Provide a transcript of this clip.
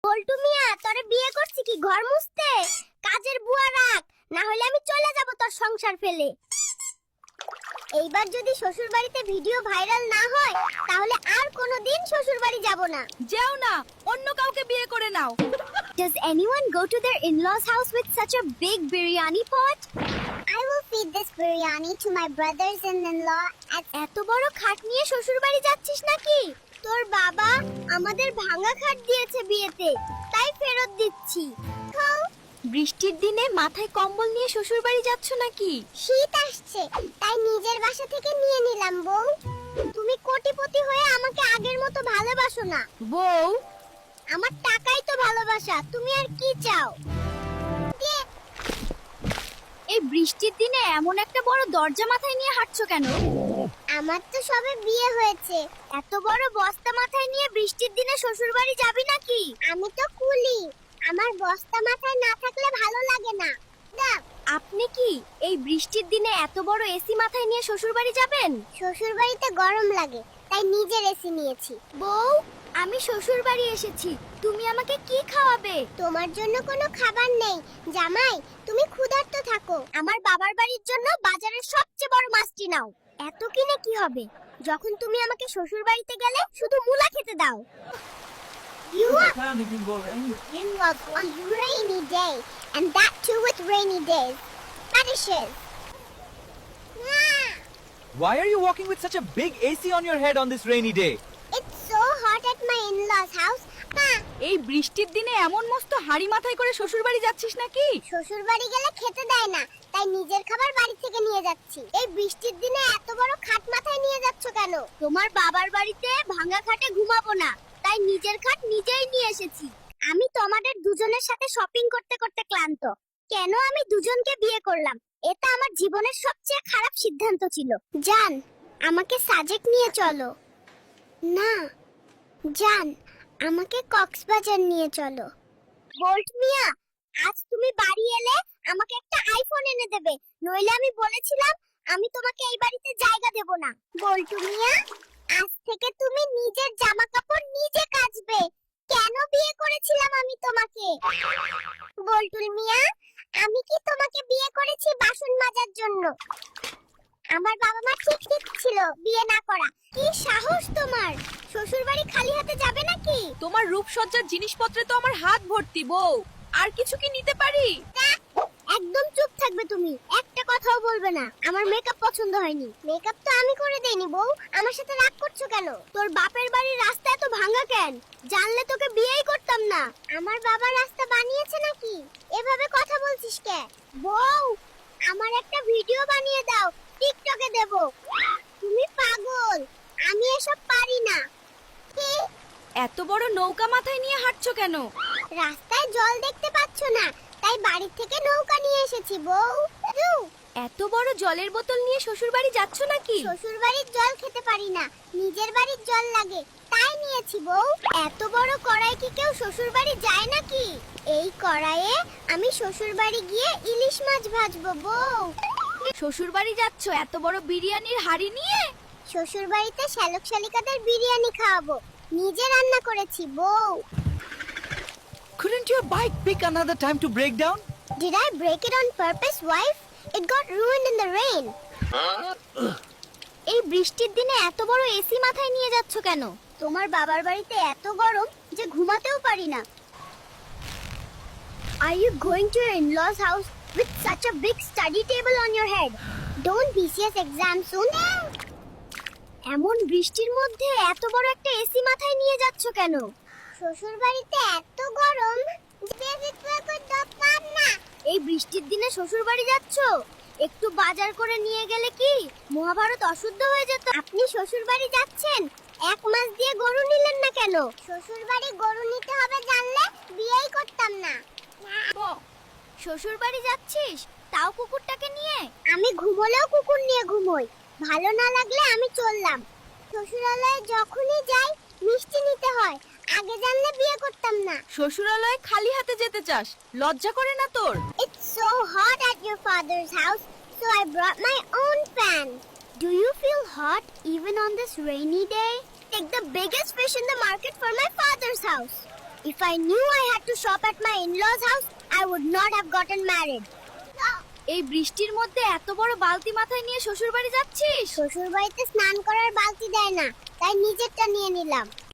পল্টু মিয়া, তোরে বিয়ে করছি কি ঘর মুছতে? কাজের বুয়া রাখ, না হলে আমি চলে যাব তোর সংসার ফেলে। এইবার যদি শ্বশুর বাড়িতে ভিডিও ভাইরাল না হয় তাহলে আর কোনোদিন শ্বশুর বাড়ি যাব না। যেও না, অন্য কাউকে বিয়ে করে নাও। Does anyone go to their in-laws house with such a big biryani pot? I will feed this biryani to my brothers-in-law. এত বড় খাট নিয়ে শ্বশুর বাড়ি যাচ্ছিস নাকি? তোর বাবা আমাদের ভাঙা খাট দিয়েছে বিয়েতে, তাই ফেরত দিচ্ছি। খাও। বৃষ্টির দিনে মাথায় কম্বল নিয়ে শ্বশুর বাড়ি যাচ্ছ নাকি? শীত আসছে, তাই নিজের বাসা থেকে নিয়ে নিলাম বউ। তুমি কোটিপতি হয়ে আমাকে আগের মতো ভালোবাসো না। বউ, আমার টাকাই তো ভালোবাসা, তুমি আর কি চাও? এই বৃষ্টির দিনে এমন একটা বড় দরজা মাথায় নিয়ে হাঁটছো কেন? আমার তো সবে বিয়ে হয়েছে, এত বড় বস্তা মাথায় নিয়ে বৃষ্টির দিনে শ্বশুর বাড়ি যাবি নাকি? আমি তো কুলি, আমার বস্তা মাথায় না থাকলে ভালো লাগে না। দেখ, আপনি কি এই বৃষ্টির দিনে এত বড় এসি মাথায় নিয়ে শ্বশুর বাড়ি যাবেন? শ্বশুর বাড়িতে গরম লাগে, তাই নিজের এসি নিয়েছি। বউ, আমি শ্বশুর বাড়ি এসেছি, তুমি আমাকে কি খাওয়াবে? তোমার জন্য কোনো খাবার নেই জামাই, তুমি ক্ষুধার্ত থাকো। আমার বাবার বাড়ির জন্য বাজারের সবচেয়ে বড় মাছটি নাও। এত কিনে কি হবে, যখন তুমি আমাকে শ্বশুর বাড়িতে গেলে শুধু মূলা খেতে দাও। You are in-laws on rainy day, and that too with rainy days. Fetishes. Why are you walking with such a big AC on your head on this rainy day? It's so hot at my in-laws house. এই বৃষ্টির দিনে এমন মস্ত হাড়ি মাথায় করে শ্বশুর বাড়ি যাচ্ছিস নাকি? শ্বশুর বাড়ি গেলে খেতে দেয় না, তাই নিজের খাবার বাড়ি থেকে নিয়ে যাচ্ছি। এই বৃষ্টির দিনে এত বড় খাট মাথায় নিয়ে যাচ্ছ কেন? তোমার বাবার বাড়িতে ভাঙা খাটে ঘুমাবো না, তাই নিজের খাট নিজেই নিয়ে এসেছি। আমি তোমাদের দুজনের সাথে শপিং করতে করতে ক্লান্ত। কেন আমি দুজনকে বিয়ে করলাম? এটা আমার জীবনের সবচেয়ে খারাপ সিদ্ধান্ত ছিল। জান, আমাকে সাজেক নিয়ে চলো। না জান, আমাকে কক্সবাজার নিয়ে চলো। বোল্ট মিয়া, আজ তুমি বাড়ি এলে আমাকে একটা আইফোন এনে দেবে, নইলে আমি বলেছিলাম আমি তোমাকে এই বাড়িতে জায়গা দেব না। বোল্ট মিয়া, আজ থেকে তুমি নিজের জামা কাপড় নিজে কাচবে। কেন বিয়ে করেছিলাম আমি তোমাকে? বল্টুল মিয়া, আমি কি তোমাকে বিয়ে করেছি বাসন মাজার জন্য? আমার বাবা মা ঠিক ছিল বিয়ে না করা। কি সাহস তোমার? শ্বশুর বাড়ি খালি হাতে যাবে নাকি? তোমার রূপসজ্জার জিনিসপত্রে তো আমার হাত ভর্তি বউ, আর কিছু কি নিতে পারি? একদম চুপ থাকবে তুমি, একটা কথাও বলবে না। আমার মেকআপ পছন্দ হয়নি। মেকআপ তো আমি করে দেইনি বউ, আমার সাথে রাগ করছো কেন? তোর বাপের বাড়ির রাস্তা এত ভাঙা কেন? জানলে তোকে বিয়েই করতাম না। আমার বাবা রাস্তা বানিয়েছে নাকি? এভাবে কথা বলছিস কে? বউ, আমার একটা ভিডিও বানিয়ে দাও, টিকটকে দেব। তুমি পাগল, আমি এসব পারি না। কি? এত বড় নৌকা মাথায় নিয়ে হাঁটছো কেন? রাস্তায় জল দেখতে পাচ্ছ না, তাই বাড়ি থেকে নৌকা নিয়ে এসেছি বউ। এত বড় জলের বোতল নিয়ে শ্বশুর বাড়ি যাচ্ছ নাকি? শ্বশুর বাড়ির জল খেতে পারি না, নিজের বাড়ির জল লাগে, তাই নিয়েছি বউ। এত বড় কড়াই কি কেউ শ্বশুর বাড়ি যায় নাকি? এই কড়াইয়ে আমি শ্বশুর বাড়ি গিয়ে ইলিশ মাছ ভাজবো বউ। শ্বশুর বাড়ি যাচ্ছ এত বড় বিরিয়ানির হাড়ি নিয়ে? শ্বশুর বাড়িতে শ্যালক শালিকাদের বিরিয়ানি খাওয়াবো, নিজে রান্না করেছি বউ। Couldn't your bike pick another time to break down? Did I break it on purpose, wife? It got ruined in the rain. এই বৃষ্টির দিনে এত বড় এসি মাথায় নিয়ে যাচ্ছ কেন? তোমার বাবার বাড়িতে এত গরম যে ঘুমাতেও পারি না। Are you going to your in-laws house with such a big study table on your head? Don't BCS exam soon? এমন বৃষ্টির মধ্যে এত বড় একটা এসি মাথায় নিয়ে যাচ্ছ কেন? শ্বশুর বাড়িতে এত গরম যে দোকান না। এই বৃষ্টির দিনে শ্বশুর বাড়ি যাচ্ছ, একটু বাজার করে নিয়ে গেলে কি মহাভারত অশুদ্ধ হয়ে যেত? আপনি শ্বশুর বাড়ি যাচ্ছেন, এক মাস দিয়ে গরু নিলেন না কেন? শ্বশুর বাড়ি গরু নিতে হবে জানলে বিয়েই করতাম না। শ্বশুর বাড়ি যাচ্ছিস, তাও কুকুরটাকে নিয়ে? আমি ঘুমোলেও কুকুর নিয়ে ঘুমোই, ভালো না লাগলে আমি চললাম। শ্বশুরালয়ে যখনই যাই মিষ্টি নিতে হয়, আগে জানলে বিয়ে করতাম না। শ্বশুরালয়ে খালি হাতে যেতে চাস, লজ্জা করে না তোর? It's so hot at your father's house, so I brought my own fan. Do you feel hot even on this rainy day? Take the biggest fish in the market for my father's house. If I knew I had to shop at my in-laws' house, I would not have gotten married. এই বৃষ্টির মধ্যে এত বড় বালতি মাথায় নিয়ে শ্বশুর বাড়ি যাচ্ছিস? শ্বশুর বাড়িতে স্নান করার বালতি দেয় না, তাই নিজেরটা নিয়ে নিলাম।